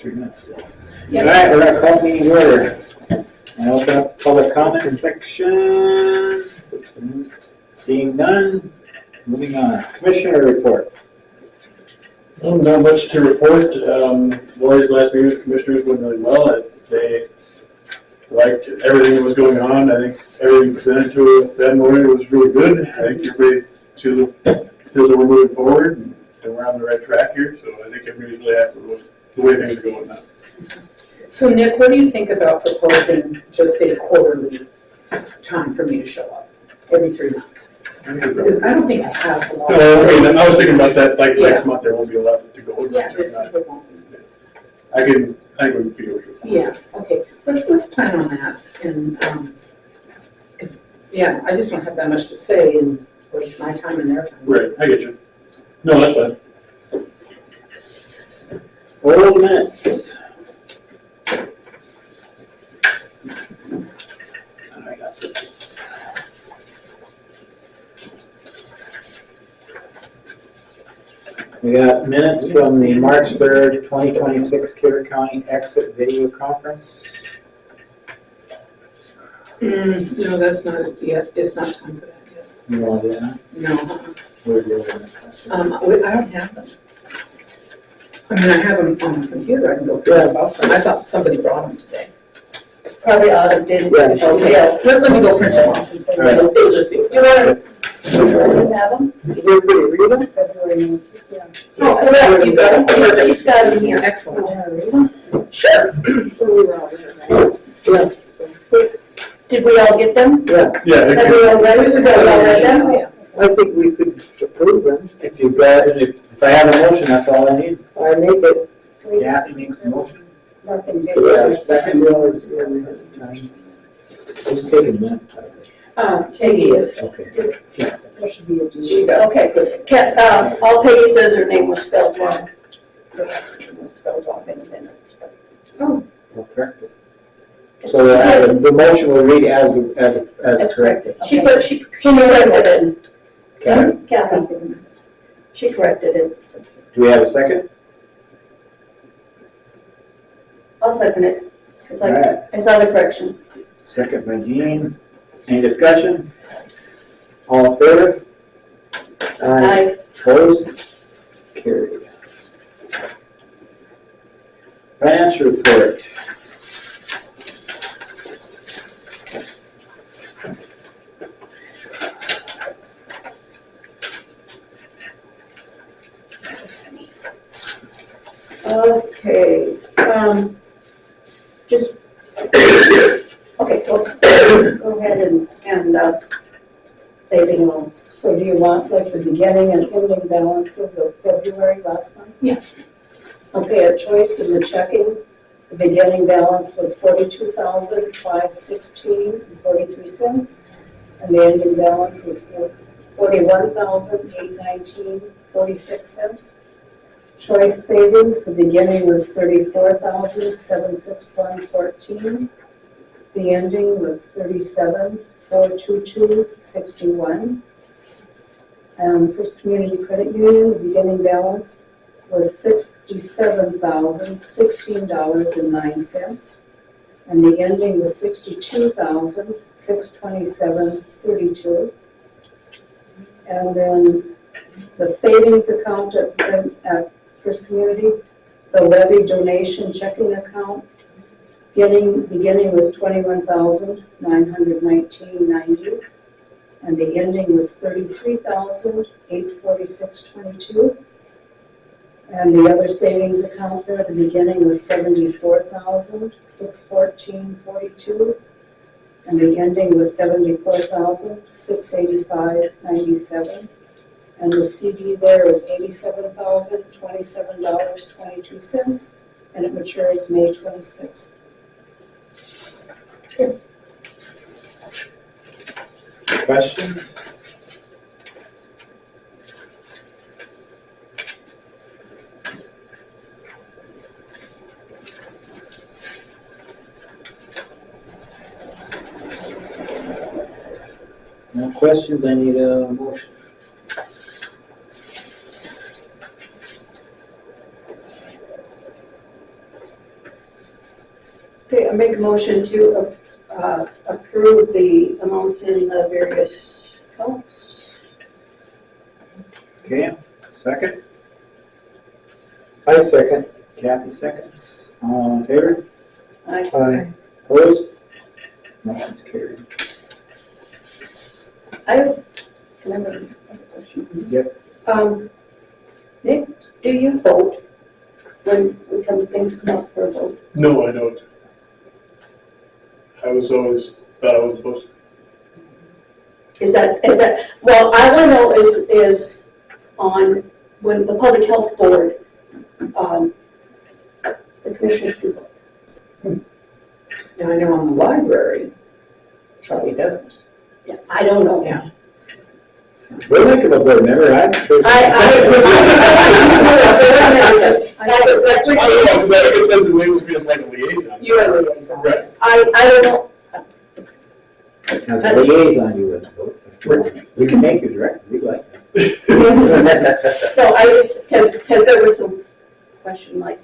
3 minutes. Yep. All right, we're gonna call meeting order and open up public comment section. Seeing none, moving on. Commissioner report. Not much to report. Lori's last meeting with commissioners went really well. They liked everything that was going on. I think everything presented to them was really good. I think everybody feels that we're moving forward and we're on the right track here. So I think everybody's really happy with the way things are going now. So Nick, what do you think about proposing just a quarterly time for me to show up every 3 months? Because I don't think I have a lot. I was thinking about that. Like next month, there won't be a lot to go. Yeah, it won't be. I think we can figure it out. Yeah, okay. Let's plan on that. And, because, yeah, I just don't have that much to say and waste my time and their time. Right, I get you. No, that's fine. Old minutes. I got some minutes. We got minutes from the March 3rd, 2026 Carroll County Exit Video Conference. No, that's not it yet. It's not time for that yet. You want to do that? No. We're doing it. I don't have them. I mean, I have them on the computer. I can go print them off. I thought somebody brought them today. Probably Autumn did. Yeah. Yeah. Let me go print them off and say, All right. it'll just be. You want to have them? Everybody read them? February, yeah. Oh, yeah, you got them? She's got them here. Excellent. Want to read them? Sure. So we were all there, right? Yeah. Did we all get them? Yeah. Yeah. Have we all read them? We all read them? Yeah. I think we could approve them. If you've got, if I have a motion, that's all I need. I make it. Kathy makes a motion. Nothing did. Yes, second. Who's taking minutes? Peggy is. Okay. There should be a. She got- Okay, good. All Peggy says her name was spelled wrong. Her last name was spelled wrong in the minutes. But We'll correct it. So the motion will read as that's corrected. correct. She corrected it. Kathy, Kathy. She corrected it. So. do we have a second? I'll second it, because All right, I saw the correction. second by Jean. Any discussion? All in favor? Aye. Opposed? Carried. Financial report. Okay, just, okay, well, let's go ahead and say the amounts. So do you want like the beginning and ending balances of February last month? Yes. Okay, a choice in the checking, the beginning balance was $42,516.43, and the ending balance was $41,819.46. Choice savings, the beginning was $34,761.14. The ending was $37,422.61. First Community Credit Union, the beginning balance was $67,016.09. And the ending was $62,627.32. And then the savings account at First Community, the levy donation checking account, beginning was $21,919.90, and the ending was $33,846.22. And the other savings account there, the beginning was $74,614.42, and the ending was $74,685.97. And the CD there is $87,027.22, and it matures May 26th. Okay. Questions? No questions, I need a motion. Okay, I make a motion to approve the amounts in the various accounts. Okay, second. I second. Kathy seconds. All in favor? Aye. Opposed? Motion's carried. I have another question. Yep. Nick, do you vote when things come up for a vote? No, I don't. I was always, thought I was supposed to. Is that, well, I want to know is on, when the Public Health Board, the commissioners do vote. Now, I know on the library, Charlie doesn't. Yeah, I don't know. Yeah. We're like a board member, I'm sure. It says the labels me as like a liaison. You are liaison. Right. I don't know. As a liaison, you wouldn't vote. We can make you director, we'd like that. No, I just, because there was some question like,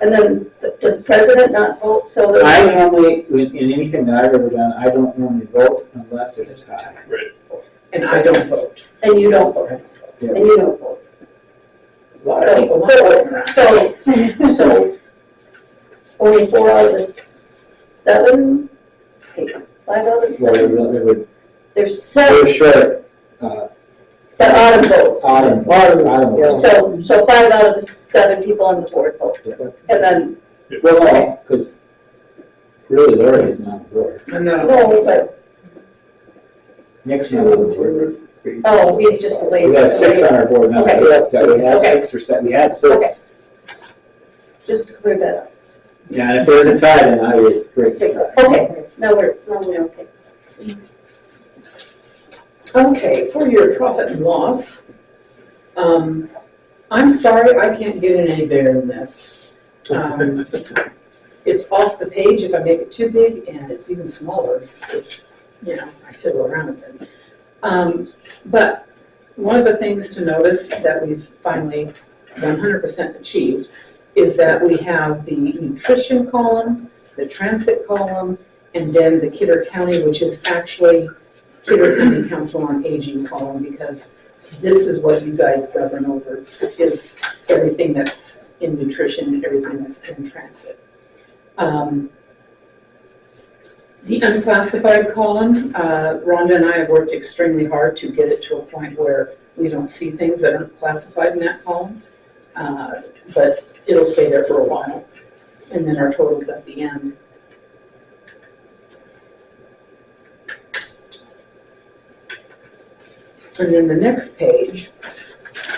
and then does the president not vote? So there's. I normally, in anything that I've ever done, I don't normally vote unless there's a tie. And I don't vote. And you don't vote. Yeah. And you don't vote. A lot of people don't vote. So only 4 out of the 7, 5 out of the 7. Well, it would, There's we're 7 short, that autumn votes. autumn, Yeah. So 5 out of the 7 people on the board vote. And then, Well, no, because really Lori isn't on the board. I'm not. no, but, Nick's not on the board. oh, he's just a lazy. We have 6 on our board now. Okay. So we had Okay. 6 or 7, we had Okay. 6. Just to clear that up. Yeah, and if there was a tie, then I would break the tie. Okay, now we're okay. Okay, for your profit and loss, I'm sorry, I can't get it any bigger than this. It's off the page if I make it too big, and it's even smaller if, I fiddle around with it. But one of the things to notice that we've finally 100% achieved is that we have the nutrition column, the transit column, and then the Kidder County, which is actually Kidder County Council on Aging column, because this is what you guys govern over, is everything that's in nutrition and everything that's in transit. The unclassified column, Rhonda and I have worked extremely hard to get it to a point where we don't see things that aren't classified in that column, but it'll stay there for a while, and then our totals at the end. And then the next page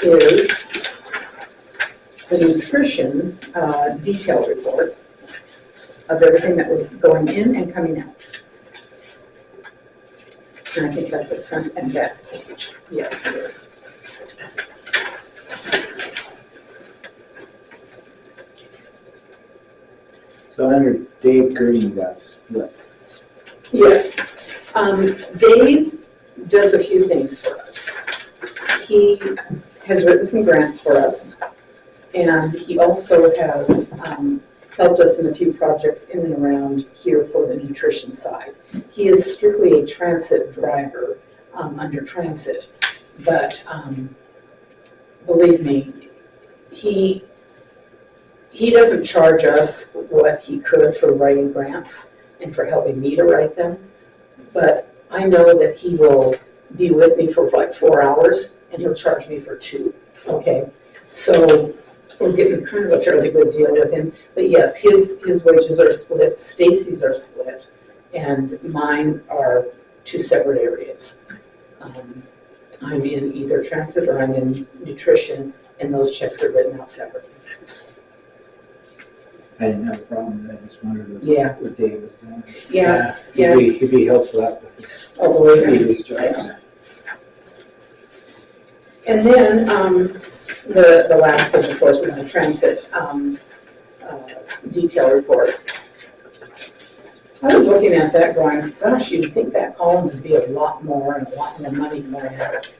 is the nutrition detail report of everything that was going in and coming out. And I think that's the front and back page. Yes, it is. So under Dave Green got split. Yes. Dave does a few things for us. He has written some grants for us, and he also has helped us in a few projects in and around here for the nutrition side. He is strictly a transit driver under transit, but believe me, he doesn't charge us what he could for writing grants and for helping me to write them, but I know that he will be with me for like 4 hours and he'll charge me for 2, okay? So we're getting kind of a fairly good deal with him. But yes, his wages are split, Stacy's are split, and mine are 2 separate areas. I'm in either transit or I'm in nutrition, and those checks are written out separately. I didn't have a problem with that, I just wondered Yeah. what Dave was doing. Yeah. He'd be helpful out with this Oh, believe me. previous jobs. And then the last page, of course, is the transit detail report. I was looking at that going, gosh, you'd think that column would be a lot more and a lot more money more in it.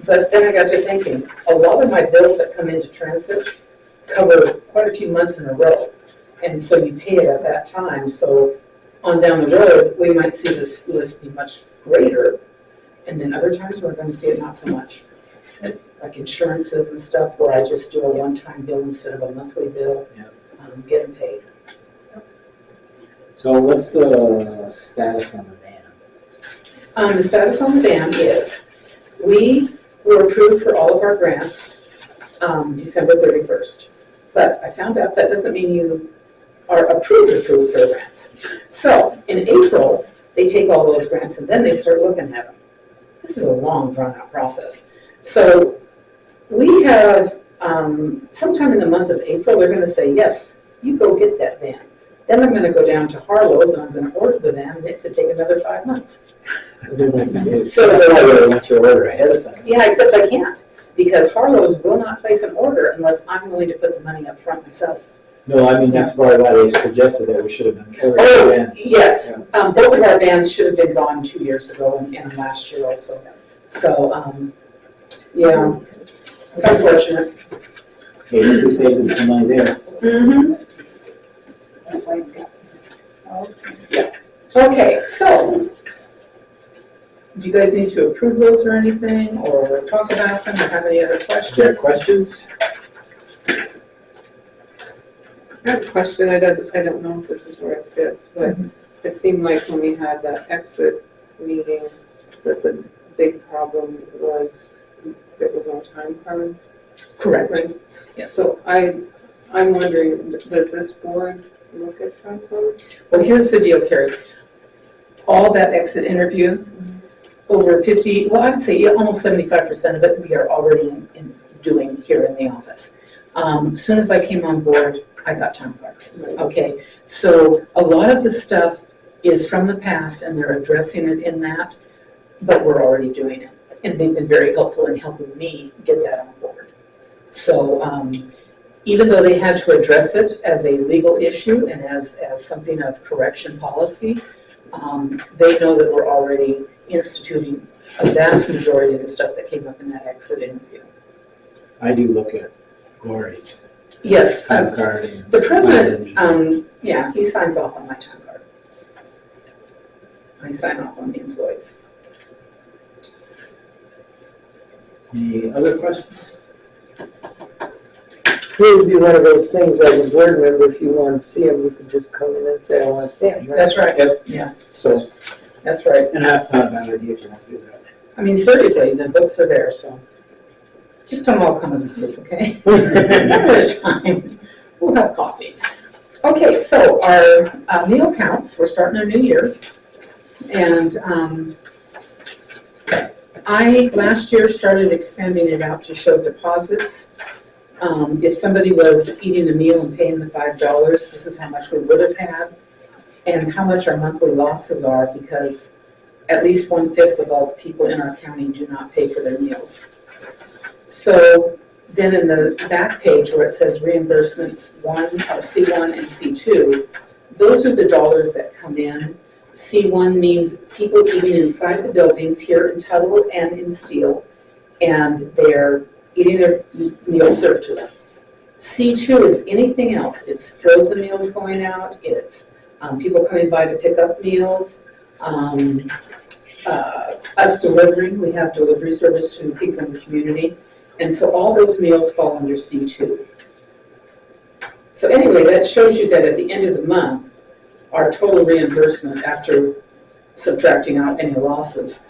But then I got to thinking, a lot of my bills that come into transit cover quite a few months in a row. And so you pay it at that time, so on down the road, we might see this list be much greater. And then other times, we're gonna see it not so much. Like insurances and stuff, where I just do a one-time bill instead of a monthly bill, getting paid. So what's the status on the van? The status on the van is, we were approved for all of our grants, December 31st. But I found out that doesn't mean you are approved for grants. So in April, they take all those grants and then they start looking at them. This is a long, drawn-out process. So we have, sometime in the month of April, they're gonna say, yes, you go get that van. Then I'm gonna go down to Harlow's and I'm gonna order the van, and it could take another 5 months. So that's why they want your order ahead of time. Yeah, except I can't, because Harlow's will not place an order unless I'm willing to put the money up front myself. No, I mean, that's probably why they suggested that we should have been ordering Oh, vans. yes, Yeah. both of our vans should have been gone 2 years ago and last year also. So, yeah, it's unfortunate. Okay, we saved some money there. Mm-hmm. That's why you've got. Okay, so, do you guys need to approve those or anything, or talk about them, or have any other Is there questions? questions? I have a question, I don't know if this is where it fits, but it seemed like when we had that exit meeting, that the big problem was there was no time cards, Correct. right? Yes. So I'm wondering, does this board look at time cards? Well, here's the deal, Carrie. All that exit interview, over 50, well, I'd say almost 75% of it we are already in doing here in the office. As soon as I came on board, I got time cards. Okay, so a lot of the stuff is from the past and they're addressing it in that, but we're already doing it. And they've been very helpful in helping me get that on board. So even though they had to address it as a legal issue and as something of correction policy, they know that we're already instituting a vast majority of the stuff that came up in that exit interview. I do look at Lori's Yes, time card. And the president, yeah, he signs off on my time card. I sign off on the employees. Any other questions? It would be one of those things as a board member, if you want to see them, you could just come in and say, I want to see them. That's right. Yep. Yeah, So, that's right. and that's not a bad idea if you want to do that. I mean, seriously, the books are there, so just don't all come as a group, okay? One at a time. We'll have coffee. Okay, so our meal counts, we're starting a new year. And I, last year, started expanding it out to show deposits. If somebody was eating a meal and paying the $5, this is how much we would have had, and how much our monthly losses are, because at least 1/5 of all the people in our county do not pay for their meals. So then in the back page where it says reimbursements C1 and C2, those are the dollars that come in. C1 means people eating inside the buildings here in Tuttle and in Steele, and they're eating their meals served to them. C2 is anything else. It's frozen meals going out, it's people coming by to pick up meals, us delivering, we have delivery service to people in the community, and so all those meals fall under C2. So anyway, that shows you that at the end of the month, our total reimbursement after subtracting out any losses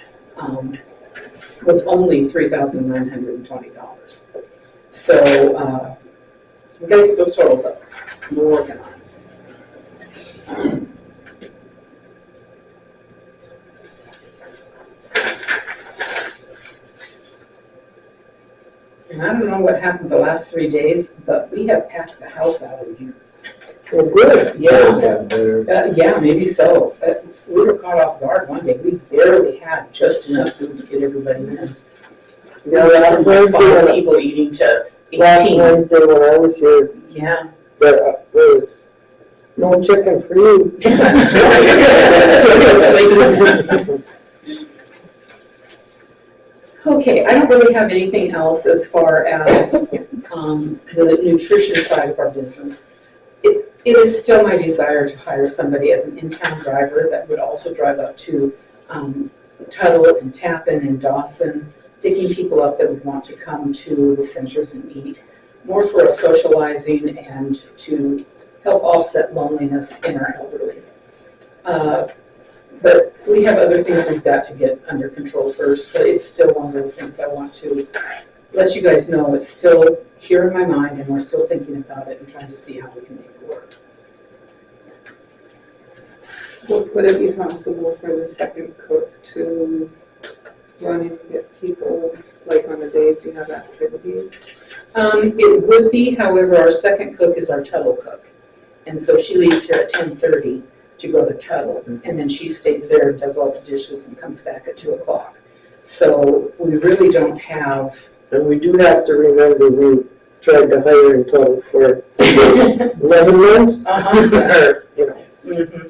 was only $3,920. So we gotta get those totals up. We're working on it. And I don't know what happened the last 3 days, but we have packed the house out of here. Well, good. Yeah. Yeah, maybe so. We were caught off guard one day. We barely had just enough food to get everybody in. Yeah, last From like 5 Wednesday, people eating to last 18. Wednesday when I was here, Yeah. there was no chicken for you. That's right. Seriously. Okay, I don't really have anything else as far as the nutrition side of our business. It is still my desire to hire somebody as an in-town driver that would also drive up to Tuttle and Tappan and Dawson, picking people up that would want to come to the centers and eat, more for a socializing and to help offset loneliness in our elderly. But we have other things we've got to get under control first, but it's still one of those things I want to let you guys know. It's still here in my mind, and we're still thinking about it and trying to see how we can make it work. Would it be possible for the second cook to run and get people, like on the days you have activities? It would be, however, our second cook is our Tuttle cook. And so she leaves here at 10:30 to go to Tuttle, and then she stays there and does all the dishes and comes back at 2 o'clock. So we really don't have. And we do have to remember, we tried to hire in total for 11 months. Or, you know. Mm-hmm.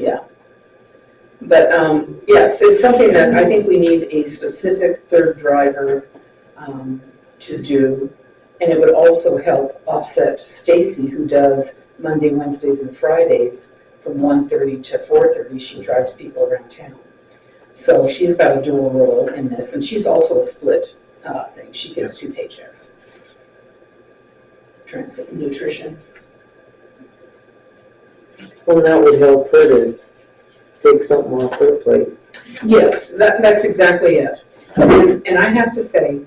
Yeah. But yes, it's something that I think we need a specific third driver to do. And it would also help offset Stacy, who does Monday, Wednesdays, and Fridays from 1:30 to 4:30. She drives people around town. So she's got a dual role in this, and she's also a split thing. She gets 2 paychecks. Transit and nutrition. Well, that would help her to take something off her plate. Yes, that's exactly it. And I have to say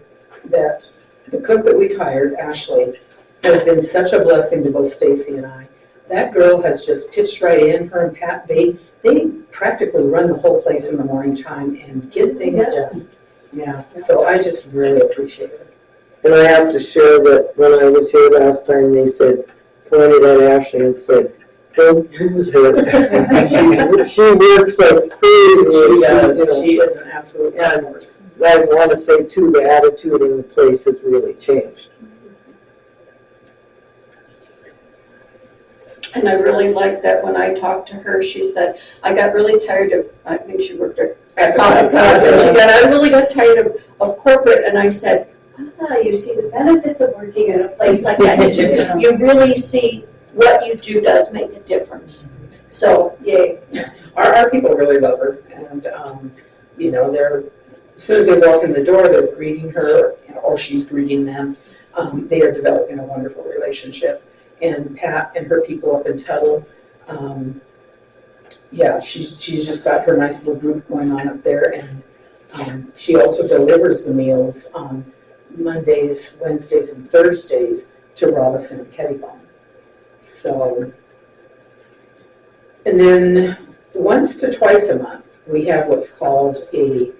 that the cook that we hired, Ashley, has been such a blessing to both Stacy and I. That girl has just pitched right in. Her and Pat, they practically run the whole place in the morning time and get things done. Yeah, so I just really appreciate it. And I have to share that when I was here last time, they said, pointed at Ashley and said, don't use her. She works like crazy. She does. She is an absolute force. I want to say too, the attitude in the place has really changed. And I really liked that when I talked to her, she said, I got really tired of, I think she worked at Comic Con, and she got, I really got tired of corporate, and I said, you see the benefits of working in a place like that. You really see what you do does make a difference. So, yay. Our people really love her, and you know, as soon as they walk in the door, they're greeting her, or she's greeting them. They are developing a wonderful relationship. And Pat and her people up in Tuttle, yeah, she's just got her nice little group going on up there, and she also delivers the meals on Mondays, Wednesdays, and Thursdays to Robinson and Kettybone. So, and then once to twice a month, we have what's called a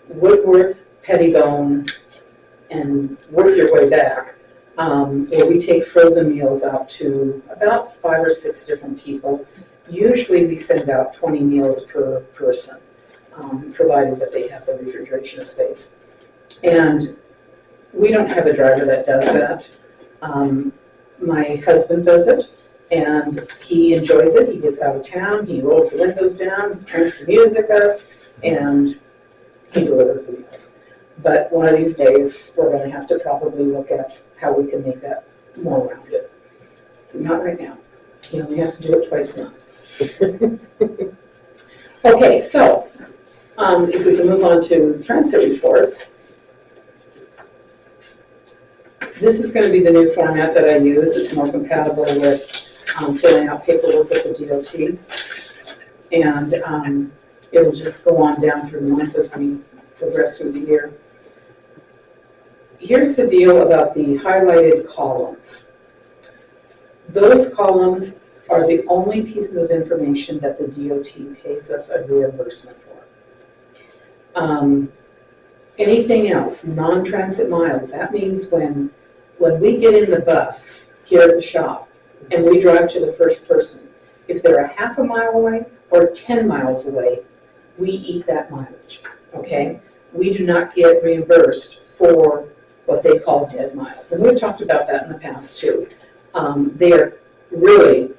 Woodworth, Pettibone, and work your way back, where we take frozen meals out to about 5 or 6 different people. Usually we send out 20 meals per person, provided that they have the refrigeration space. And we don't have a driver that does that. My husband does it, and he enjoys it. He gets out of town, he rolls the windows down, turns the music up, and he delivers the meals. But one of these days, we're going to have to probably look at how we can make that more rounded. Not right now. He only has to do it twice a month. Okay, so if we can move on to transit reports. This is going to be the new format that I use. It's more compatible with filling out paperwork with the DOT. And it'll just go on down through the months as we progress through the year. Here's the deal about the highlighted columns. Those columns are the only pieces of information that the DOT pays us a reimbursement for. Anything else, non-transit miles, that means when we get in the bus here at the shop and we drive to the first person, if they're a half a mile away or 10 miles away, we eat that mileage, okay? We do not get reimbursed for what they call dead miles. And we've talked about that in the past too. They are really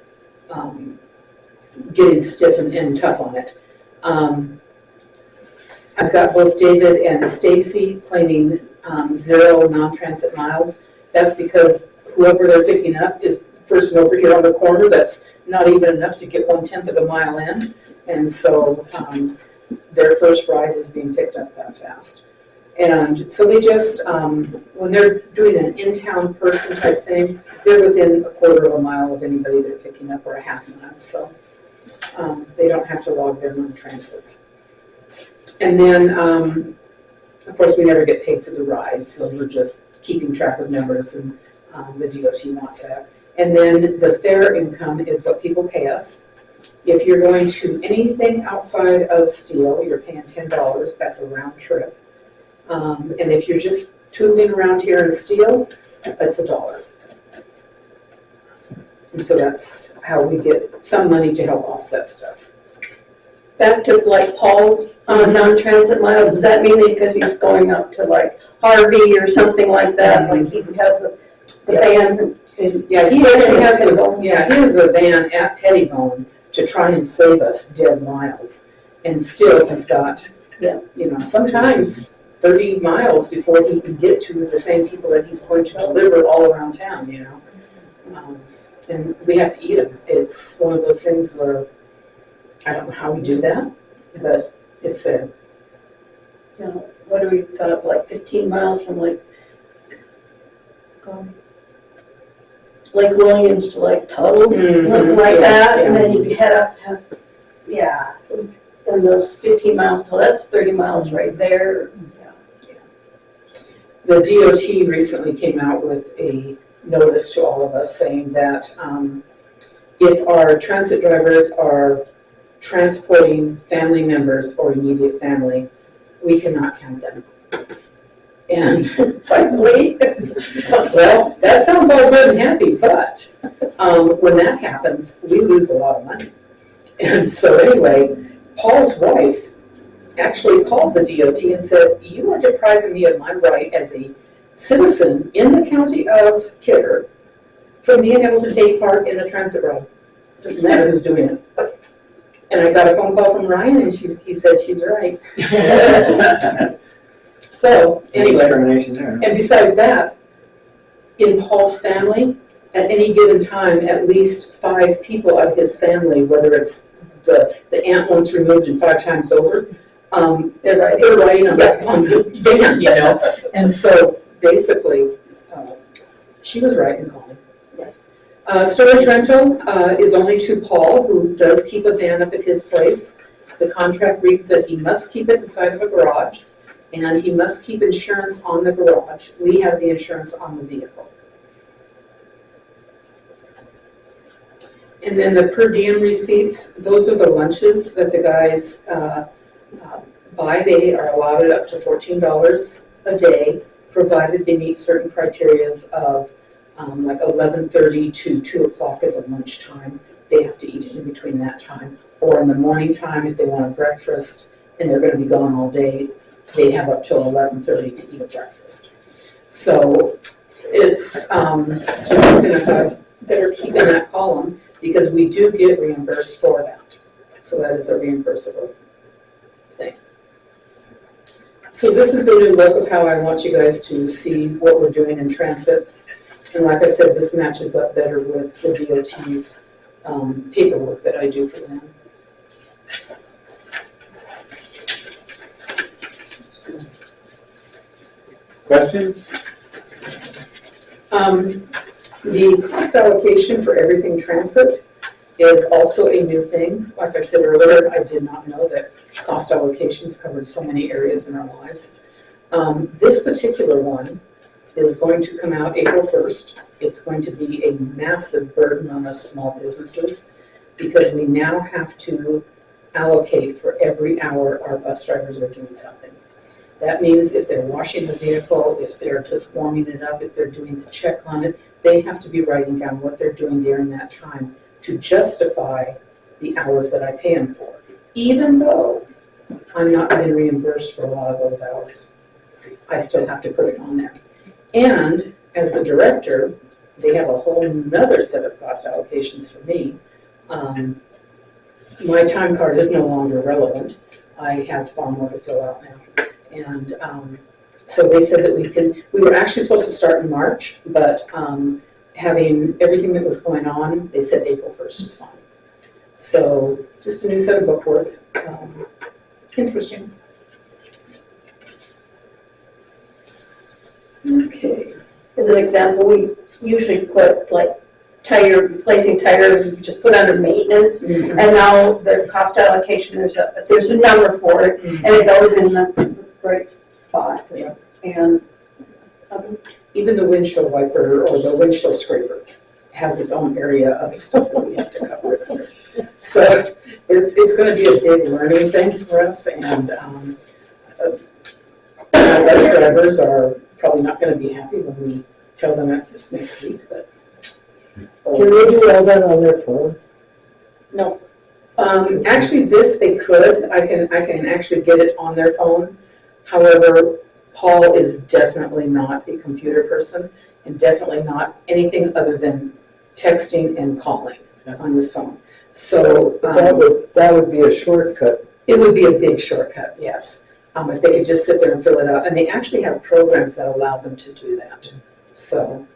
getting stiff and tough on it. I've got both David and Stacy claiming 0 non-transit miles. That's because whoever they're picking up is person over here on the corner that's not even enough to get 1/10 of a mile in. And so their first ride is being picked up that fast. And so they just, when they're doing an in-town person type thing, they're within 1/4 of a mile of anybody they're picking up, or a 1/2 mile. So they don't have to log their non-transits. And then, of course, we never get paid for the rides. Those are just keeping track of numbers, and the DOT wants that. And then the fare income is what people pay us. If you're going to anything outside of Steele, you're paying $10. That's a round trip. And if you're just tooling around here in Steele, it's $1. And so that's how we get some money to help offset stuff. Back to like Paul's non-transit miles, does that mean that because he's going up to like Harvey or something like that, like he has the van? Yeah, he actually has the van at Pettibone to try and save us dead miles. And still has got, sometimes 30 miles before he can get to the same people that he's going to deliver all around town, and we have to eat them. It's one of those things where I don't know how we do that, but it's there. What do we thought, like 15 miles from Lake Williams to like Tuttle's, something like that, and then you head up to, so, and those 15 miles, so that's 30 miles right there. The DOT recently came out with a notice to all of us saying that if our transit drivers are transporting family members or immediate family, we cannot count them. And finally, well, that sounds all good and happy, but when that happens, we lose a lot of money. And so anyway, Paul's wife actually called the DOT and said, you are depriving me of my right as a citizen in the county of Kidder from being able to take part in a transit ride. Doesn't matter who's doing it. And I got a phone call from Ryan, and he said she's right. So anyway, Discrimination there. and besides that, in Paul's family, at any given time, at least 5 people out of his family, whether it's the aunt once removed and 5 times over, they're riding on the van, And so basically, she was right in calling. Storage rental is only to Paul, who does keep a van up at his place. The contract reads that he must keep it inside of a garage, and he must keep insurance on the garage. We have the insurance on the vehicle. And then the per diem receipts, those are the lunches that the guys buy. They are allotted up to $14 a day, provided they meet certain criteria of like 11:30 to 2 o'clock is a lunchtime. They have to eat it in between that time. Or in the morning time, if they want a breakfast and they're going to be gone all day, they have up till 11:30 to eat a breakfast. So it's just something I thought better keep in that column, because we do get reimbursed for that. So that is a reimbursable thing. So this is the new look of how I want you guys to see what we're doing in transit. And like I said, this matches up better with the DOT's paperwork that I do for them. Questions? The cost allocation for everything transit is also a new thing. Like I said earlier, I did not know that cost allocations covered so many areas in our lives. This particular one is going to come out April 1st. It's going to be a massive burden on us small businesses, because we now have to allocate for every hour our bus drivers are doing something. That means if they're washing the vehicle, if they're just warming it up, if they're doing the check on it, they have to be writing down what they're doing during that time to justify the hours that I pay them for, even though I'm not being reimbursed for a lot of those hours. I still have to put it on there. And as the director, they have a whole nother set of cost allocations for me. My time card is no longer relevant. I have far more to fill out now. And so they said that we were actually supposed to start in March, but having everything that was going on, they said April 1st is fine. So just a new set of bookwork. Interesting. Okay. As an example, we usually put like replacing tires, you just put under maintenance, and now the cost allocation, there's a number for it, and it goes in the right spot. Yeah. And Even the windshield wiper or the windshield scraper has its own area of stuff that we have to cover. So it's going to be a big learning thing for us, and bus drivers are probably not going to be happy when we tell them that this next week, but. Can they do all that on their phone? No. Actually, this they could. I can actually get it on their phone. However, Paul is definitely not a computer person and definitely not anything other than texting and calling on his phone. So That would be a shortcut. it would be a big shortcut, yes. If they could just sit there and fill it out. And they actually have programs that allow them to do that. So.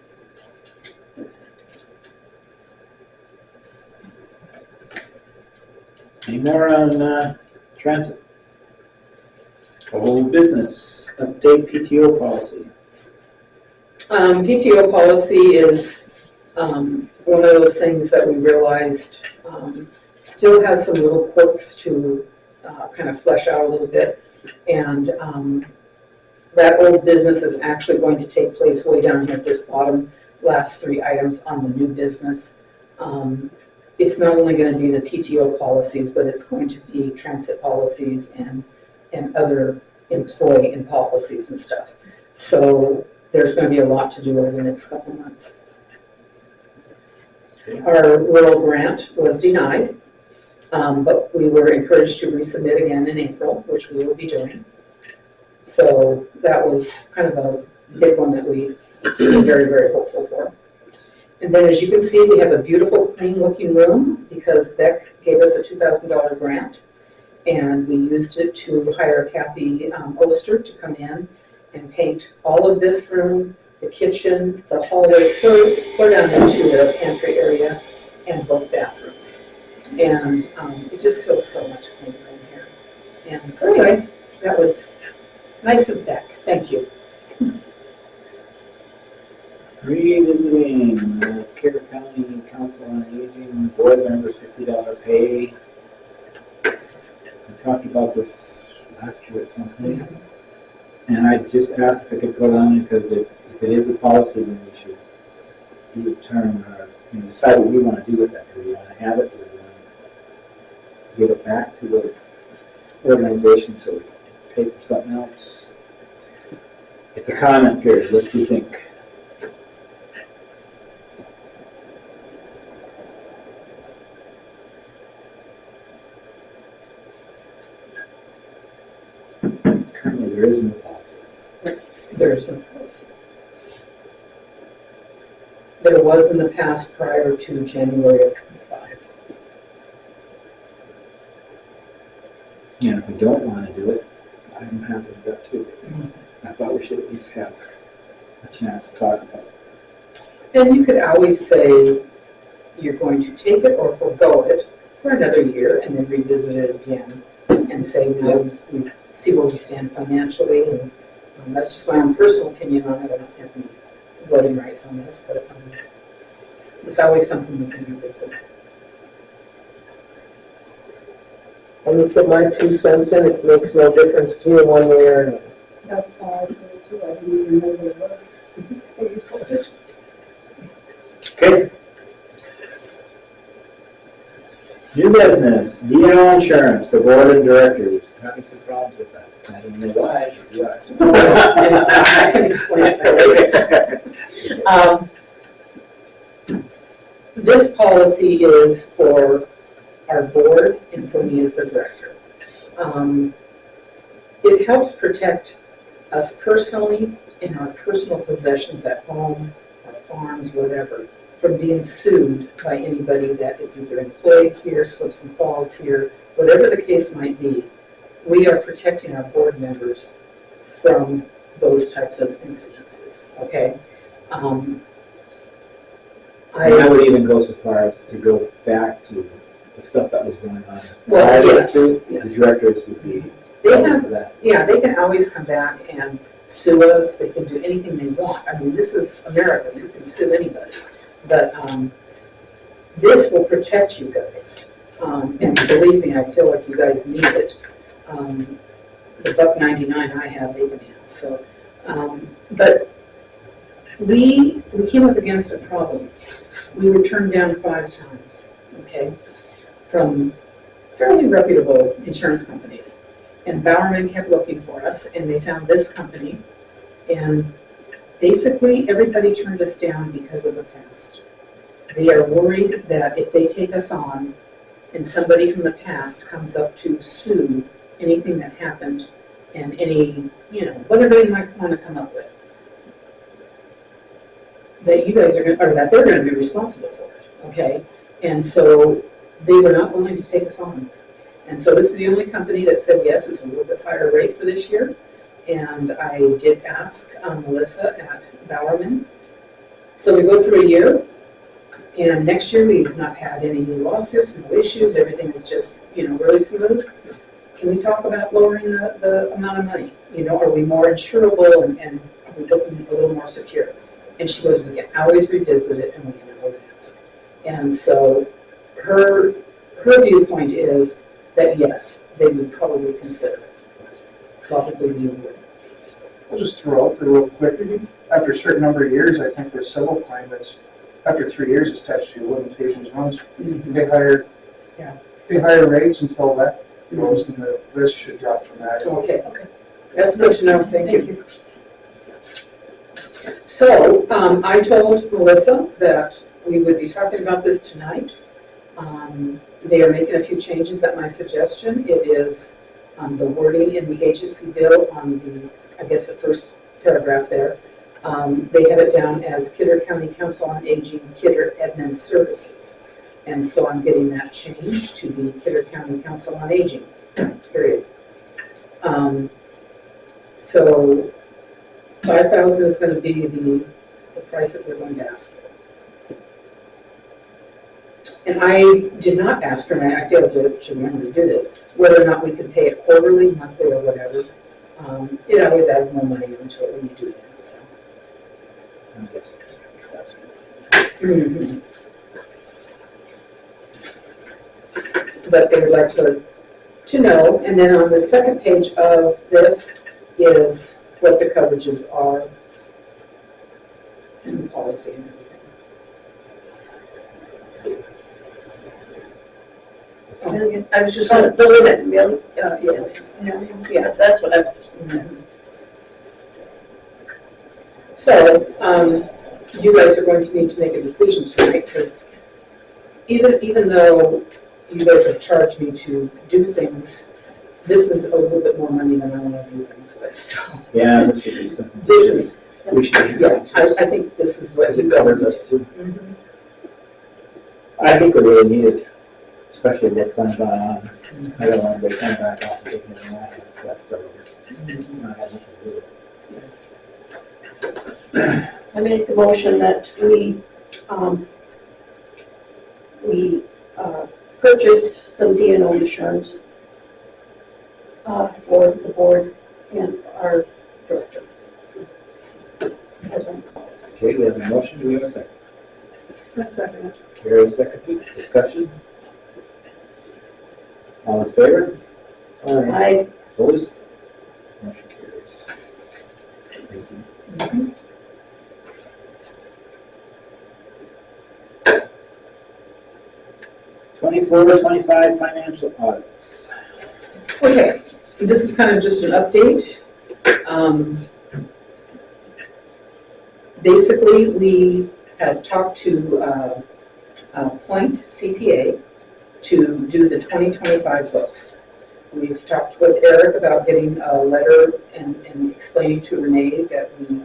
Any more on transit? Old business, update PTO policy. PTO policy is one of those things that we realized still has some little quirks to kind of flesh out a little bit. And that old business is actually going to take place way down here at this bottom, last 3 items on the new business. It's not only going to be the PTO policies, but it's going to be transit policies and other employee and policies and stuff. So there's going to be a lot to do over the next couple of months. Our rural grant was denied, but we were encouraged to resubmit again in April, which we will be doing. So that was kind of a big one that we were very, very hopeful for. And then as you can see, we have a beautiful, clean-looking room because Beck gave us a $2,000 grant. And we used it to hire Kathy Oster to come in and paint all of this room, the kitchen, the hallway, clear down into the pantry area, and both bathrooms. And it just feels so much cleaner in here. And so anyway, that was nice of Beck. Thank you. Revisiting the Carter County Council on Aging board members $50 pay. We talked about this last year at some point. And I just asked if I could put on it because if it is a policy, then we should determine or decide what we want to do with that. Do we want to have it? Do we want to give it back to the organization so we can pay for something else? It's a comment period. What do you think? Currently, there is no policy. There is no policy. There was in the past prior to January of 25. And if we don't want to do it, I'm happy with that too. I thought we should at least have a chance to talk about it. And you could always say you're going to take it or forego it for another year and then revisit it again and say, now we see where we stand financially. And that's just my own personal opinion on it. I don't have any voting rights on this, but it's always something we can revisit. Let me put my 2 cents in, it makes no difference to me one way or another. That's all I can do. I didn't even know there was. Okay. New business, DL insurance for board and directors. Having some problems with that. I don't know why, but you are. I can explain it for you. This policy is for our board and for me as the director. It helps protect us personally in our personal possessions at home, our farms, whatever, from being sued by anybody that is either employed here, slips and falls here, whatever the case might be. We are protecting our board members from those types of incidences, okay? And I would even go so far as to go back to the stuff that was going on. Well, prior yes, to, yes. The directors would be They open have, for that. yeah, they can always come back and sue us, they can do anything they want. I mean, this is America, you can sue anybody. But this will protect you guys. And believe me, I feel like you guys need it. The $1.99 I have, they can have, so. But we came up against a problem. We were turned down 5 times, okay, from fairly reputable insurance companies. And Bowerman kept looking for us, and they found this company. And basically, everybody turned us down because of the past. They are worried that if they take us on, and somebody from the past comes up to sue anything that happened, and any, whatever they might want to come up with, that you guys are going, or that they're going to be responsible for it, okay? And so they were not willing to take us on. And so this is the only company that said yes, it's a little bit higher rate for this year. And I did ask Melissa at Bowerman. So we go through a year, and next year we've not had any lawsuits, no issues, everything is just, really smooth. Can we talk about lowering the amount of money? Are we more insurable and are we looking a little more secure? And she goes, we can always revisit it and we can always ask. And so her viewpoint is that yes, they would probably consider it. Probably we would. I'll just throw out there real quick. After a certain number of years, I think for civil claim, after 3 years, the statute of limitations runs. They higher rates until that goes, and the risk should drop dramatically. Okay. That's good to know, thank you. So, I told Melissa that we would be talking about this tonight. They are making a few changes at my suggestion. It is the wording in the agency bill on the first paragraph there. They have it down as Kidder County Council on Aging, Kidder Admin Services. And so I'm getting that changed to the Kidder County Council on Aging, period. So $5,000 is going to be the price that we're going to ask for. And I did not ask her, and I feel I should remember to do this, whether or not we could pay it quarterly, monthly, or whatever. It always adds more money into it when you do that, so. I guess that's Mhm. But they would like to know, and then on the second page of this is what the coverages are and the policy and everything. I was just gonna build it, really, yeah, that's what I was. So, you guys are going to need to make a decision tonight, because even though you guys have charged me to do things, this is a little bit more money than I want to do things with, so. Yeah, this would be something. This is, We should. yeah, I think this is what. Because it covers us too. Mhm. I think we really need it, especially what's going on. I don't want to come back off and taking it in my hands, that stuff. Not have nothing to do with it. I make the motion that we purchase some D&O insurance for the board and our director. As well. Okay, we have a motion, do we have a second? A second. Carrie seconds it, discussion? All in favor? I, Opposed? Motion carries. Thank you. 24-25 financial audits. Okay, this is kind of just an update. Basically, we have talked to Point CPA to do the 2025 books. We've talked with Eric about getting a letter and explaining to Renee that we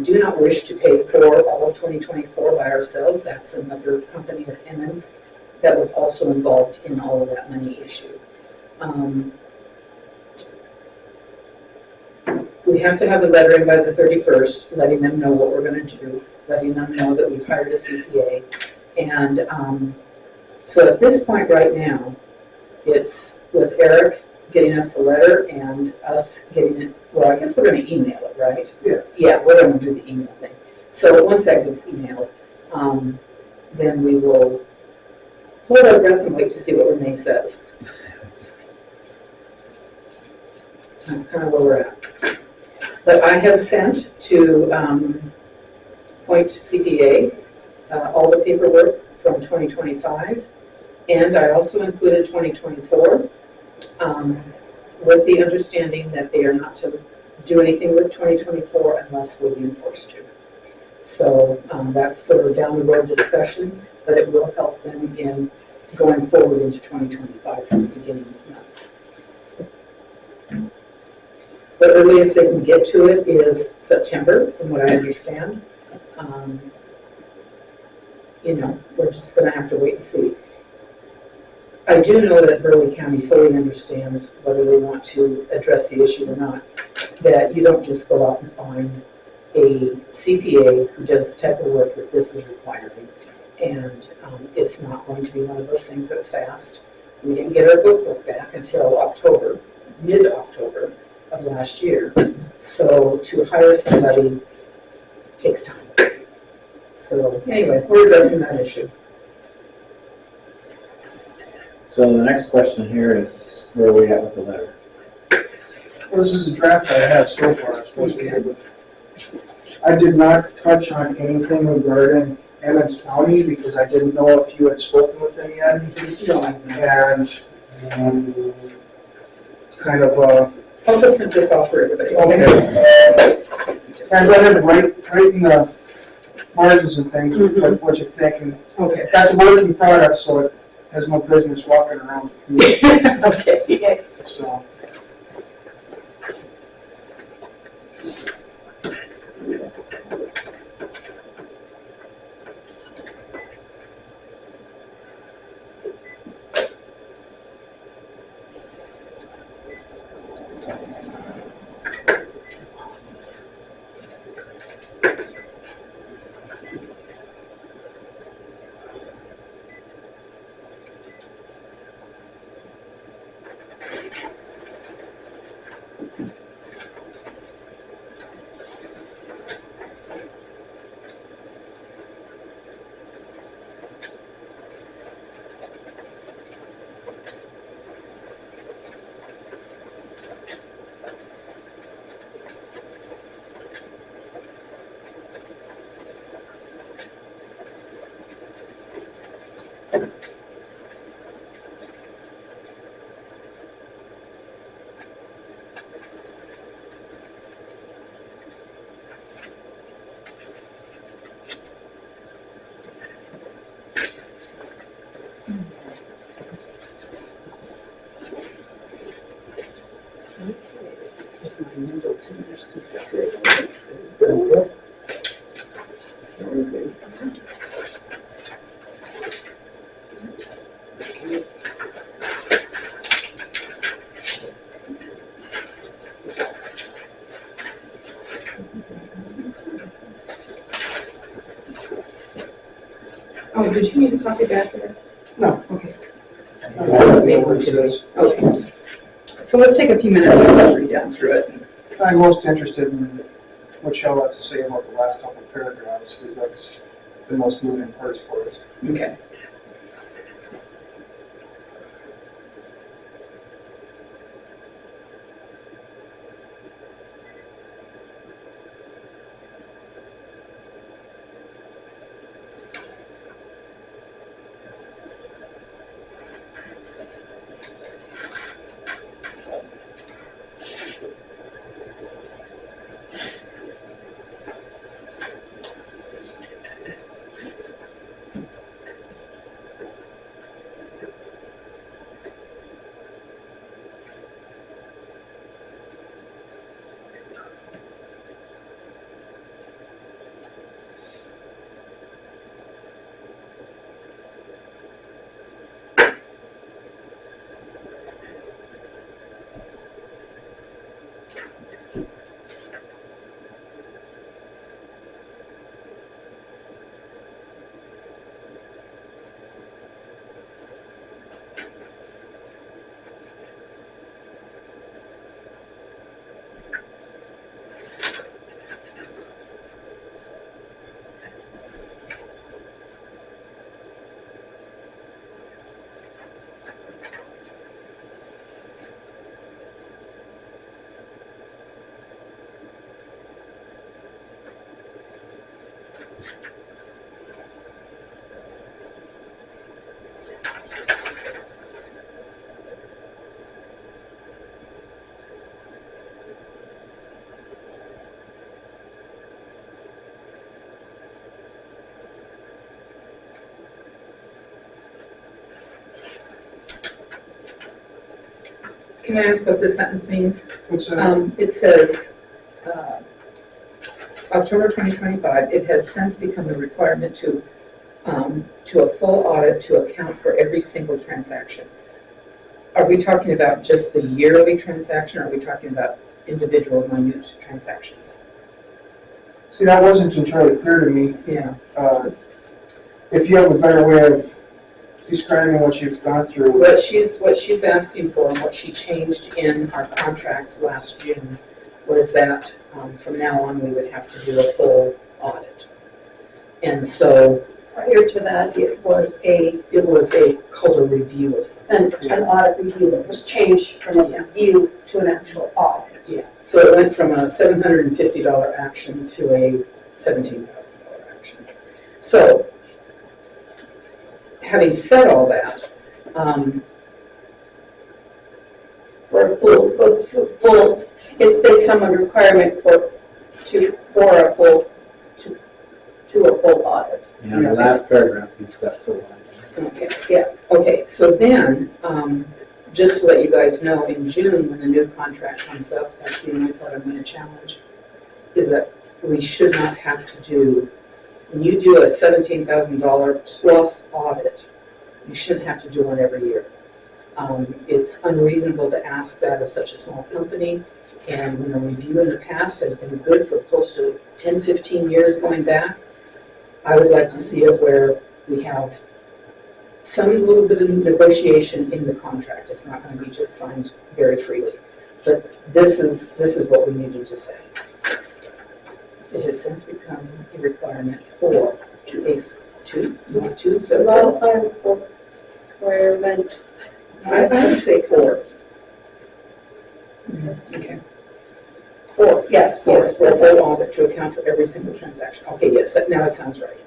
do not wish to pay for all of 2024 by ourselves. That's another company of Emmons that was also involved in all of that money issue. We have to have the letter in by the 31st, letting them know what we're going to do. letting them know that we've hired a CPA. And so at this point right now, it's with Eric getting us the letter and us getting it, well, I guess we're gonna email it, right? Yeah. Yeah, we're gonna do the email thing. So once that gets emailed, then we will hold our breath and wait to see what Renee says. That's kind of where we're at. But I have sent to Point CPA all the paperwork from 2025, and I also included 2024 with the understanding that they are not to do anything with 2024 unless we're being forced to. So that's for down the road discussion, but it will help them in going forward into 2025 from the beginning of months. The earliest they can get to it is September, from what I understand. You know, we're just gonna have to wait and see. I do know that Burley County fully understands whether they want to address the issue or not, that you don't just go out and find a CPA who does the type of work that this is requiring. And it's not going to be one of those things that's fast. We didn't get our book back until October, mid-October of last year. So to hire somebody takes time. So anyway, we're addressing that issue. So the next question here is, where are we at with the letter? Well, this is a draft I have so far, I'm supposed to get with. I did not touch on anything regarding Emmons County because I didn't know if you had spoken with them yet. And it's kind of I'll go print this off for everybody. okay. And go ahead and write in the margins and things, what you think, and Okay. that's a working product, so it has no business walking around the community, Okay. so. Oh, did you need a copy back there? No. Okay. Okay. So let's take a few minutes to read down through it. I'm most interested in what y'all have to say about the last couple of paragraphs, because that's the most moving parts for us. Okay. can I ask what this sentence means? What's that? It says, October 2025, it has since become a requirement to a full audit to account for every single transaction. Are we talking about just the yearly transaction, or are we talking about individual minute transactions? See, that wasn't entirely clear to me. Yeah. If you have a better way of describing what you've gone through. What she's asking for and what she changed in our contract last June was that from now on, we would have to do a full audit. And so Prior to that, it was called a review of some sort. an audit review. It was changed from a review to an actual audit. Yeah, so it went from a $750 action to a $17,000 action. So, having said all that, For a full, it's become a requirement for a full audit. You know, the last paragraph, it's got full line. okay, yeah, okay, so then, just to let you guys know, in June, when the new contract comes up, that's the only part I'm gonna challenge, is that we should not have to do, when you do a $17,000 plus audit, you shouldn't have to do one every year. It's unreasonable to ask that of such a small company, and when a review in the past has been good for close to 10, 15 years going back, I would like to see it where we have some little bit of negotiation in the contract. It's not going to be just signed very freely. But this is what we needed to say. It has since become a requirement for So modify the requirement. I would say four. Okay. Four, yes, four. Yes, for a full audit to account for every single transaction. Okay, yes, now it sounds right.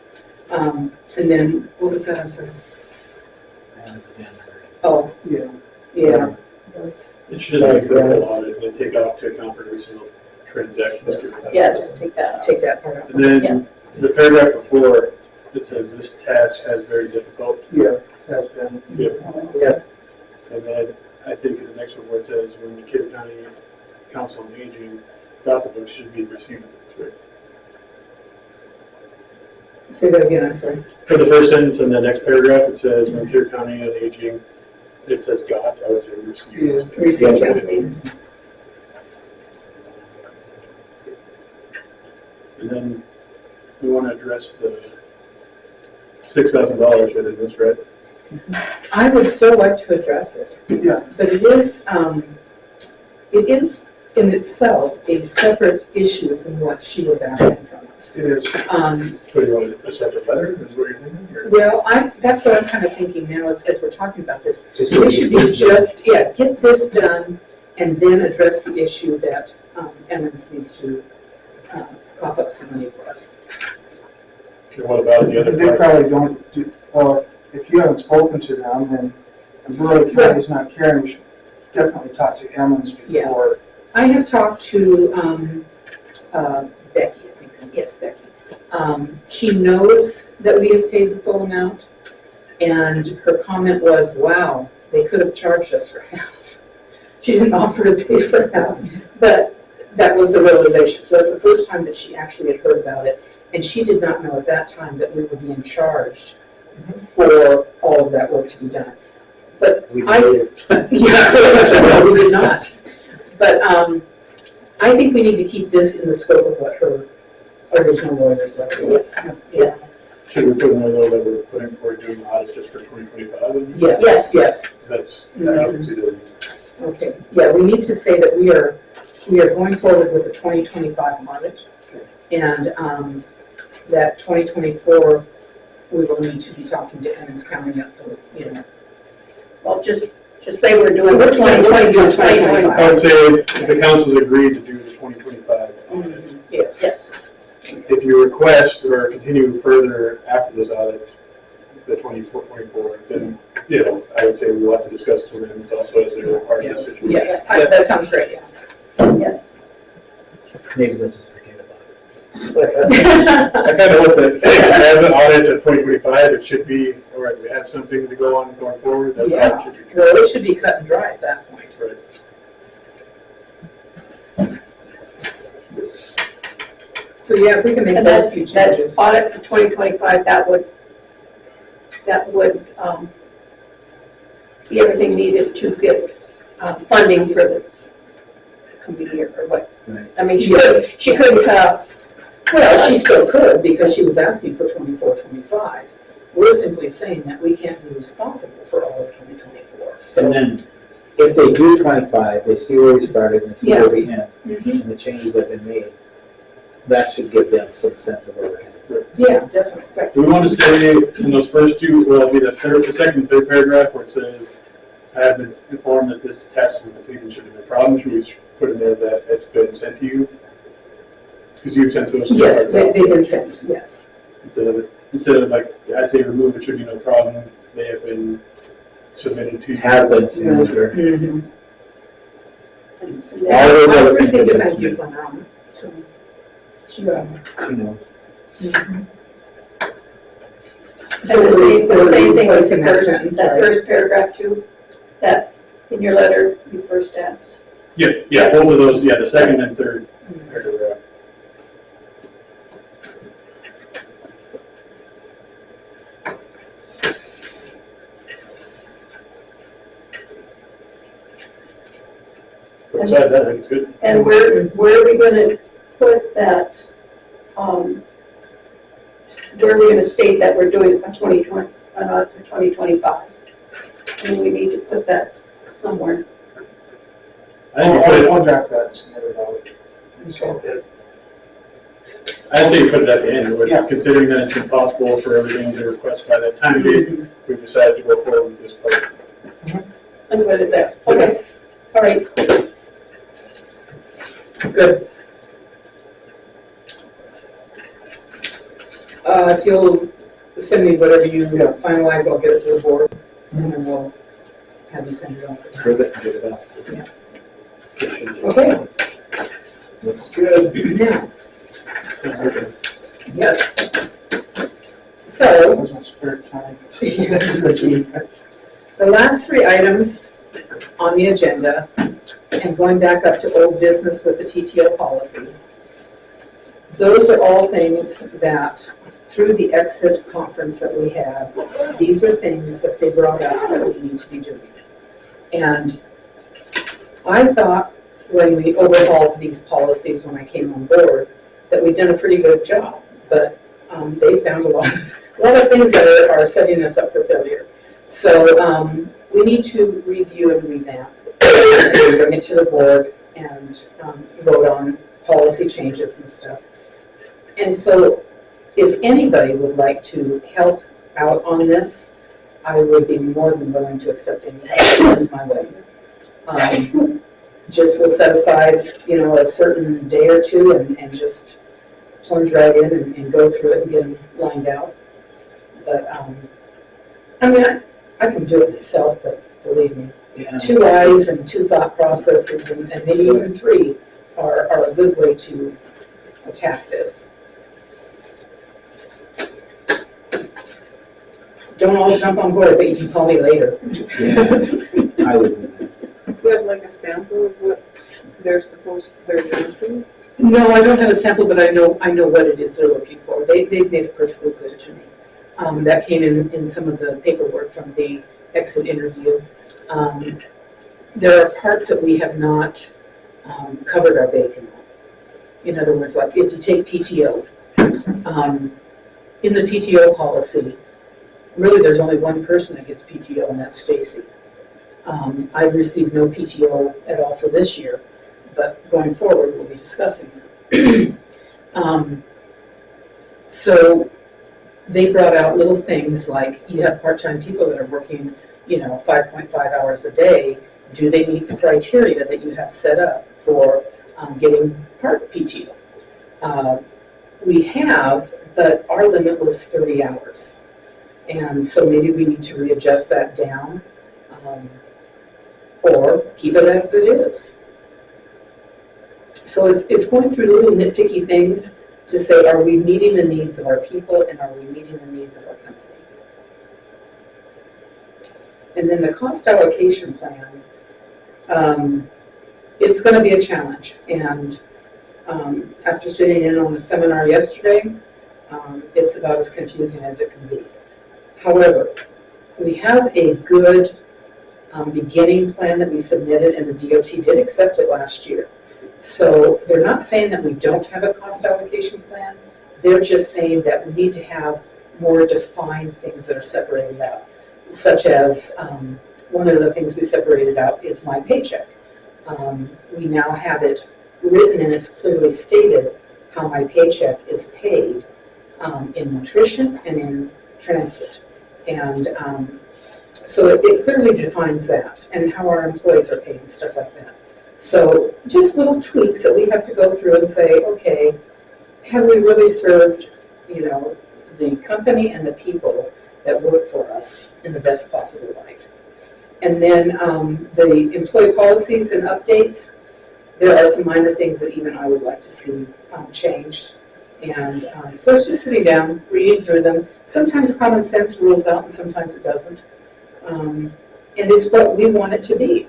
And then, what was that, I'm sorry? Has been heard. Oh, Yeah. yeah. It should just be for a full audit, and then take off to account for every single transaction. Yeah, just take that out. Take that part out. And then the paragraph before, it says this task has very difficult. Yeah, it has been. Yeah. And then I think in the next one where it says when the Decatur County Council on Aging got the books, should be receiving the books, right? Say that again, I'm sorry. For the first sentence in the next paragraph, it says when Decatur County on Aging, it says got, I would say receiving. Yeah. Receive, Yeah. yes. And then we want to address the $6,000 within this, right? I would still like to address it, Yeah, but it is in itself a separate issue from what she was asking from us. it is. So you want a separate letter, is what you're thinking? Or- Well, that's what I'm kind of thinking now as we're talking about this. Just so We should be it's- just, get this done and then address the issue that Emmons needs to cough up some money for us. And what about the other They part? probably don't do, well, if you haven't spoken to them, then if Royal County's not caring, you should definitely talk to Emmons before. I have talked to Becky, I think, yes, Becky. She knows that we have paid the full amount, and her comment was, wow, they could have charged us for half. She didn't offer to pay for half, but that was the realization. So that's the first time that she actually had heard about it, and she did not know at that time that we were being charged for all of that work to be done. But We I- did it. Yes, no, we did not. But I think we need to keep this in the scope of what her original lawyer's letter was. Yeah. Should we put one of those that we're putting for doing the audit just for 2025? Yes, yes. That's, I don't see that. Okay, yeah, we need to say that we are going forward with the 2025 audit. And that 2024, we will need to be talking to Emmons County up for, Well, just say we're doing We're the doing 2025. I would say if the council's agreed to do the 2025 audit, yes. Yes. if you request or continue further after this audit, the 24, then, I would say we'll have to discuss it with them also as they're part of the situation. Yes, that sounds great, yeah. Maybe let's just forget about I kind of hope that as an audit of 2025, it should be, all right, we have something to go on going forward. That's how it should be. Well, it should be cut and dry at that point. Right. So yeah, if we can make And those few that changes. audit for 2025, that would be everything needed to get funding for the coming year, or what? Right. I mean, Yes. she couldn't cut off. Well, she still could, because she was asking for 24, 25. We're simply saying that we can't be responsible for all of 2024, so. And then, if they do 25, they see where we started and they see where we end, Mhm. and the changes that have been made, that should give them some sense of where we're headed. Yeah, definitely. Do we want to say in those first two, well, it'll be the second and third paragraph where it says, I have been informed that this test was completed, should have been problems, should we put in there that it's been sent to you? Because you've sent those to Yes, our they've been sent, yes. Instead of like, I'd say remove, it should be no problem, they have been submitted to you. Have been submitted. Mhm. All those I other things have received a been thank you submitted. from her, so. She got it. You know, So And the same we're thing with replacing that sentence, that right? first paragraph too, that in your letter you first asked. Yeah, both of those, yeah, the second and third paragraph. But besides that, I think it's good. And where are we gonna put that, where are we gonna state that we're doing a 2020, for 2025? And we need to put that somewhere. I think you put it, I'll draft that and send it out. So, I'd say you put it at the end, but Yeah. considering that it's impossible for everything to request by that time date, we've decided to go forward with this part. And put it there. Okay, all right. Good. If you'll send me whatever you finalize, I'll get it to the board, and then we'll have you send it off. prove it and get it out. Okay, Looks good. now, yes. So, There's my spare time. the last three items on the agenda, and going back up to old business with the PTO policy, those are all things that, through the exit conference that we had, these are things that they brought up that we need to be doing. And I thought when we overhauled these policies when I came on board, that we'd done a pretty good job, but they found a lot of things that are setting us up for failure. So we need to review and revamp, and bring it to the board and vote on policy changes and stuff. And so if anybody would like to help out on this, I would be more than willing to accept any help that comes my way. Just we'll set aside, a certain day or two and just plunge right in and go through it and get them lined out. But, I can do it myself, but believe me, Yeah. 2 eyes and 2 thought processes and maybe even 3 are a good way to attack this. Don't all jump on board, but you can call me later. Yeah, I would do that. Do you have like a sample of what they're doing? No, I don't have a sample, but I know what it is they're looking for. They've made it perfectly clear to me. That came in some of the paperwork from the exit interview. There are parts that we have not covered our bacon on. In other words, like if you take PTO, in the PTO policy, really there's only one person that gets PTO, and that's Stacy. I've received no PTO at all for this year, but going forward, we'll be discussing that. So they brought out little things like you have part-time people that are working, 5.5 hours a day. Do they meet the criteria that you have set up for getting part PTO? We have, but our limit was 30 hours. And so maybe we need to readjust that down, or keep it as it is. So it's going through little nitpicky things to say, are we meeting the needs of our people and are we meeting the needs of our company? And then the cost allocation plan, it's going to be a challenge. And after sitting in on the seminar yesterday, it's about as confusing as it can be. However, we have a good beginning plan that we submitted, and the DOT did accept it last year. So they're not saying that we don't have a cost allocation plan. They're just saying that we need to have more defined things that are separated out, such as one of the things we separated out is my paycheck. We now have it written and it's clearly stated how my paycheck is paid in nutrition and in transit. And so it clearly defines that and how our employees are paid and stuff like that. So just little tweaks that we have to go through and say, okay, have we really served, the company and the people that work for us in the best possible light? And then the employee policies and updates, there are some minor things that even I would like to see changed. And so it's just sitting down, reading through them. Sometimes common sense rules out and sometimes it doesn't. And it's what we want it to be.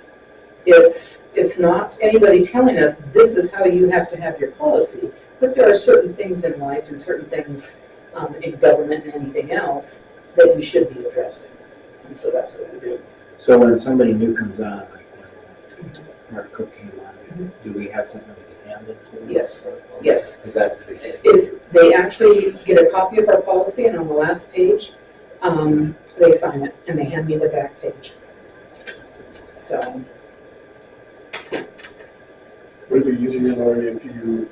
It's not anybody telling us this is how you have to have your policy, but there are certain things in life and certain things in government and anything else that you should be addressing. And so that's what we do. So when somebody new comes on, like when Mark Cook came on, do we have something we can hand them to them? Yes. Yes. Because that's a big thing. They actually get a copy of our policy, and on the last page, they sign it, and they hand me the back page. So. Would it be easier, Lori, if you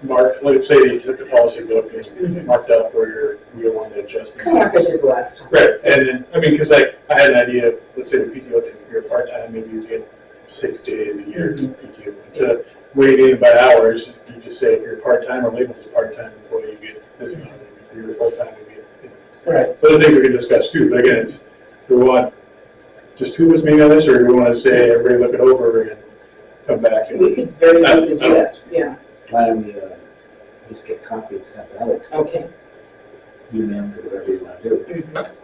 marked, let's say you took the policy book and marked out where you want to adjust these Kind of like I things. did the last time. Right, and then, because I had an idea of, let's say the PTO thing, if you're part-time, maybe you get 6 days a year PTO. Instead of weighting by hours, you just say if you're part-time or labeled as a part-time employee, you get this amount. If you're full-time, you get, Right. Other things we can discuss too, but again, do we want just 2 of us meeting on this, or do we want to say everybody look it over and come back? We could very easily do that, yeah. Why don't we just get copies sent out, Okay. email them, whatever you want to do,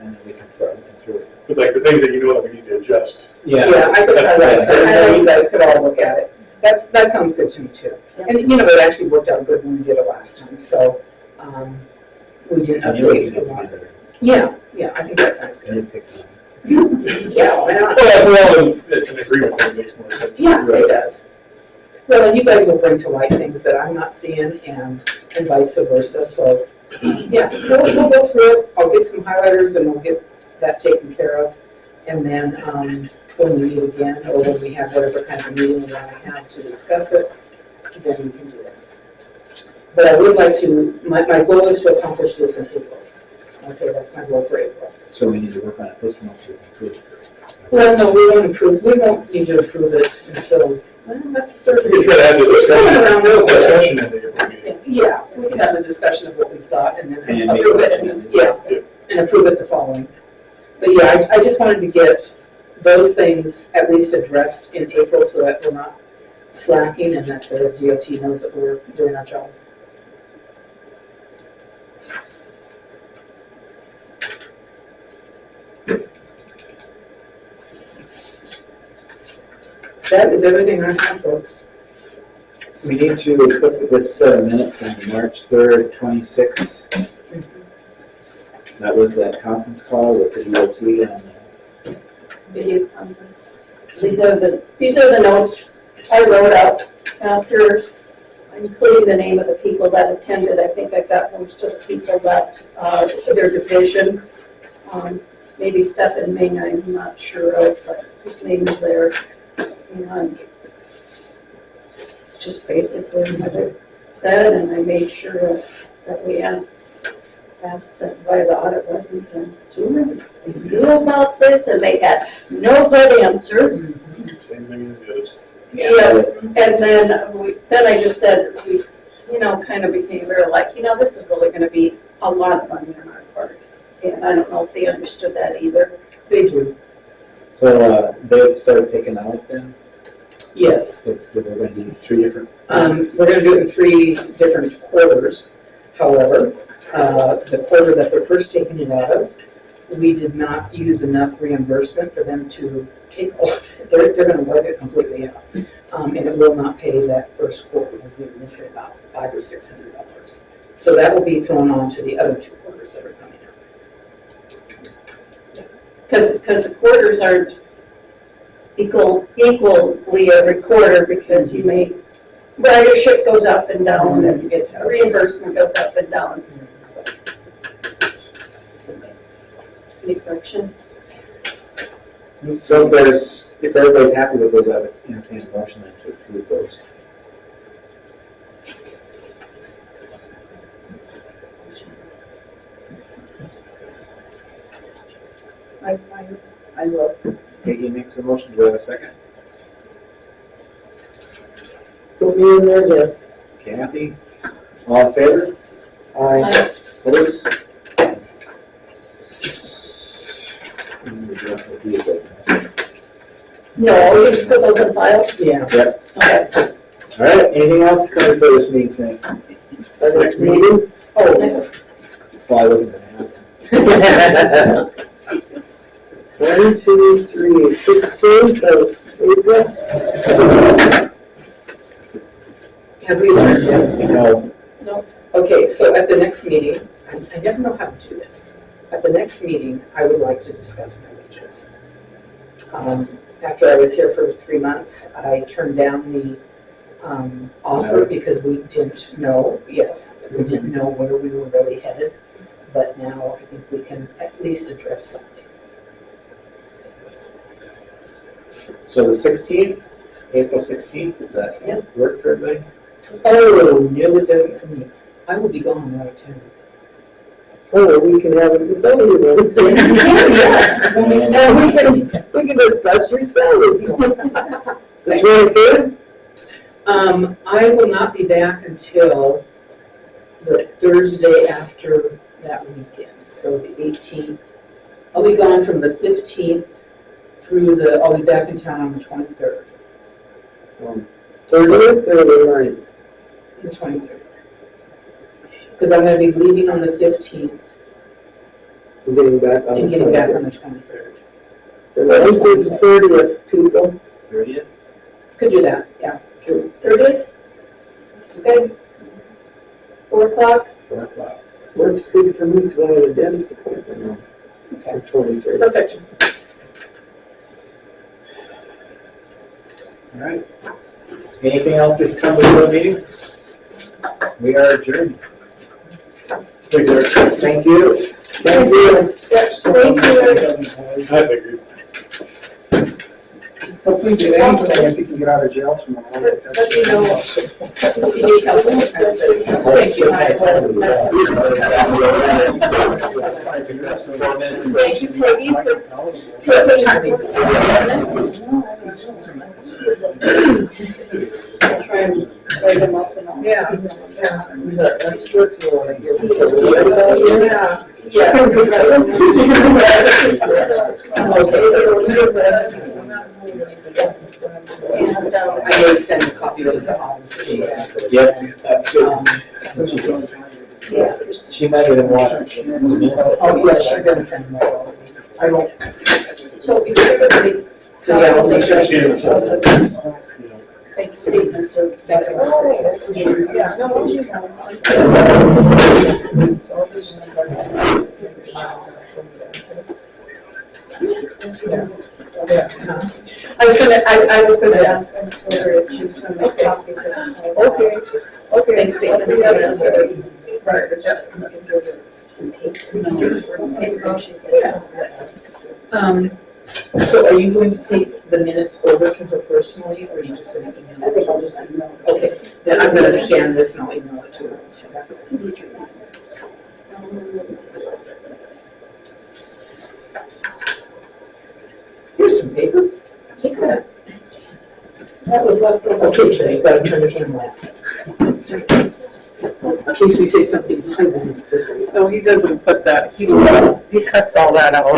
and then we can start looking through it. But like the things that you know that we need to adjust. Yeah, I could, I like that. I know you guys could all look at it. That sounds good to me too. And it actually worked out good when we did it last time, so we did And you can update a get lot. together Yeah, I think that sounds good. and pick them. Yeah, why not? Well, if we're all in agreement, that makes more sense. Yeah, it does. Well, and you guys will bring to light things that I'm not seeing and vice versa, so, yeah, we'll go through it. I'll get some highlighters and we'll get that taken care of. And then when we meet again, or when we have whatever kind of meeting we want to have to discuss it, then we can do it. But I would like to, my goal is to accomplish this in April. Okay, that's my goal for April. So we need to work on it this month so we can prove it. Well, no, we won't need to approve it until, well, that's Thursday. We can try to have the It's coming around real quick. discussion in the April meeting. Yeah, we can have a discussion of what we thought and then And make approve it, changes. and approve it the following. But yeah, I just wanted to get those things at least addressed in April so that we're not slacking and that the DOT knows that we're doing our job. That is everything I have, folks. We need to put this minutes on March 3rd, 26. That was that conference call with the DOT and Video conference. These are the notes I wrote out after including the name of the people that attended. I think I got most of the people that, their division. Maybe Stefan Ming, I'm not sure of, but his name is there. And just basically what I said, and I made sure that we asked that why the audit wasn't sooner. They knew about this and they had no good answer. Same thing as the others. Yeah, and then I just said, we, kind of became very like, this is really gonna be a lot of money on our part. And I don't know if they understood that either. They do. so they started taking out then? Yes. There were going to be 3 different. We're going to do it in 3 different quarters. However, the quarter that they're first taking it out of, we did not use enough reimbursement for them to take all of it. They're gonna wipe it completely out. And it will not pay that first quarter. We'll be missing about $500 or $600. So that will be thrown on to the other 2 quarters that are coming up. Because the quarters aren't equally every quarter, because you may, ridership goes up and down, and reimbursement goes up and down. So. Any correction? So if everybody's happy with those, I would entertain a motion then to approve those. I will. Peggy makes a motion, do I have a second? Put me in there again. Kathy, all in favor? Aye. Opposed? No, you just put those in file? Yeah. Yep. Okay. All right, anything else coming for this meeting tonight? Our next meeting? Oh, next. Well, I wasn't gonna have. 1, 2, 3, 16th of April. Have we adjourned yet? No, Okay, so at the next meeting, I never know how to do this. At the next meeting, I would like to discuss my wages. After I was here for 3 months, I turned down the offer because we didn't know, we didn't know where we were really headed. But now I think we can at least address something. so the 16th, April 16th, does that work for everybody? Oh, no, it doesn't for me. I will be gone out of town. Oh, we can have it without you then. Yes. And we can discuss your salary. The 23rd? I will not be back until the Thursday after that weekend, so the 18th. I'll be gone from the 15th through I'll be back in town on the 23rd. 30th or the 9th? The 23rd. Because I'm going to be leaving on the 15th I'm getting back on the and getting back on 23rd. the 23rd. The 9th is the 30th, people. 30th? Could do that, yeah. 30th? It's okay. 4 o'clock? 4 o'clock. Works good for me because I have a dentist appointment on Okay. the 23rd. Perfect. All right. Anything else to come before the meeting? We are adjourned. Thanks, Eric. Thank you. Thank you. I figured. Hopefully do anything if you can get out of jail tomorrow. Let me know if you need help. Thank you. Thank you, Peggy, for Perfect timing. I'll try and write them up and all. Yeah. Is that extra if you want to give it to me? I may send a copy of the office. Yep. Yeah. She might even want some minutes. Oh, yeah, she's gonna send more. I won't. So if everybody. So, yeah, I'll make sure she does. Thank you, Stephen, so. Thank you. I was gonna ask Ms. Taylor if she was gonna make copies of this. Okay. Okay. Thanks, Stephen. Right. Some paper. No, she said. So are you going to take the minutes over to her personally, or are you just gonna email? I think I'll just email. Okay, then I'm gonna scan this and I'll email it to her. So here's some paper. Take that. That was left over. Okay, Jenny, you gotta turn the camera off. In case we say something behind. No, he doesn't put that, he cuts all that out.